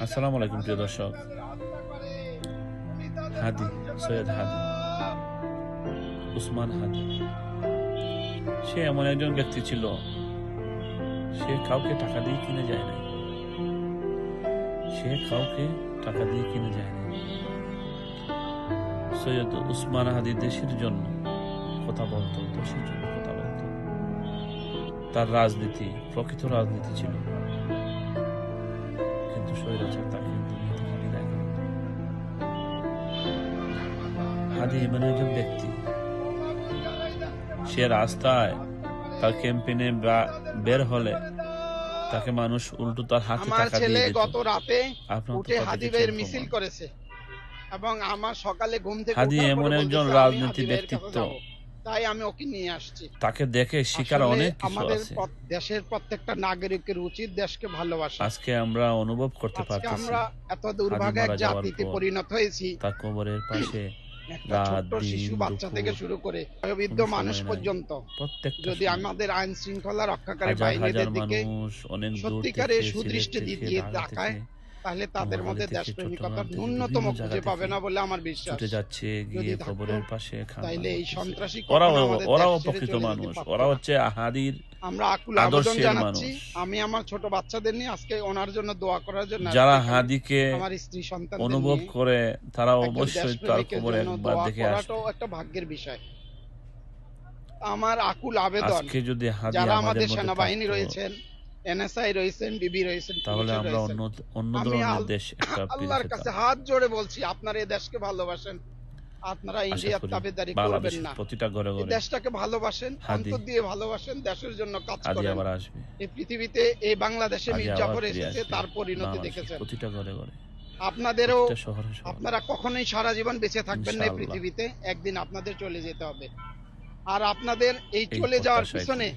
আসসালামু আলাইকুম প্রিয় দর্শক। হাদি, সৈয়দ হাদি, উসমান হাদি, সে এমন একজন ব্যক্তি ছিল, সে কাউকে টাকা দিয়ে কিনে যায় না। সৈয়দ উসমান হাদি দেশের জন্য কথা বলতো, দেশের জন্য কথা বলতো। তার রাজনীতি প্রকৃত রাজনীতি ছিল, কিন্তু স্বৈরাচার তাকে দুনিয়া থেকে বিদায় করে। হাদি এমন একজন ব্যক্তি, সে রাস্তায় তার ক্যাম্পেইনে বের হলে তাকে মানুষ উল্টো তার হাতে টাকা দিয়ে দিত। গত রাতে উঠে হাদি ভাইয়ের মিছিল করেছে এবং আমার সকালে ঘুম থেকে হাদি এমন একজন রাজনীতি ব্যক্তিত্ব, তাই আমি ওকে নিয়ে আসছি। তাকে দেখে শিকার অনেক কিছু আছে। দেশের প্রত্যেকটা নাগরিকের উচিত দেশকে ভালোবাসা। আজকে আমরা অনুভব করতে পারতেছি, আমরা এত দুর্ভাগ্য এক জাতিতে পরিণত হয়েছি। তার কবরের পাশে ছোট্ট শিশু বাচ্চা থেকে শুরু করে বৃদ্ধ মানুষ পর্যন্ত, যদি আমাদের আইন শৃঙ্খলা রক্ষাকারী বাহিনীদের দিকে সত্যিকারের সুদৃষ্টি দিয়ে তাকায়, তাহলে তাদের মধ্যে দেশপ্রেমিকতার ন্যূনতম খুঁজে পাবে না বলে আমার বিশ্বাস। গিয়ে কবরের পাশে তাইলে এই সন্ত্রাসী ওরাও প্রকৃত মানুষ, ওরা হচ্ছে আহাদির আমরা আকুল আবেদন জানাচ্ছি। আমি আমার ছোট বাচ্চাদের নিয়ে আজকে ওনার জন্য দোয়া করার জন্য, যারা হাদিকে আমার স্ত্রী সন্তান অনুভব করে তারা অবশ্যই তার কবর একবার দেখে আসে। একটা ভাগ্যের বিষয়। আমার আকুল আবেদন, আজকে যদি হাদি যারা আমাদের আমাদের সেনাবাহিনী রয়েছেন, এনএসআই রয়েছেন, ডিবি রয়েছেন, তাহলে আমরা অন্য ধরনের দেশ একটা আল্লাহর কাছে হাত জোড়ে বলছি, আপনারা এই দেশকে ভালোবাসেন, আপনারা ইন্ডিয়ার তাবেদারি করবেন না। প্রতিটা ঘরে ঘরে দেশটাকে ভালোবাসেন, অন্তর দিয়ে ভালোবাসেন, দেশের জন্য কাজ করেন। এই পৃথিবীতে এই বাংলাদেশে মির্জাফর এসেছে, তার পরিণতি দেখেছেন। প্রতিটা ঘরে ঘরে আপনাদেরও, আপনারা কখনোই সারা জীবন বেঁচে থাকবেন না এই পৃথিবীতে, একদিন আপনাদের চলে যেতে হবে। আর আপনাদের এই চলে যাওয়ার পিছনে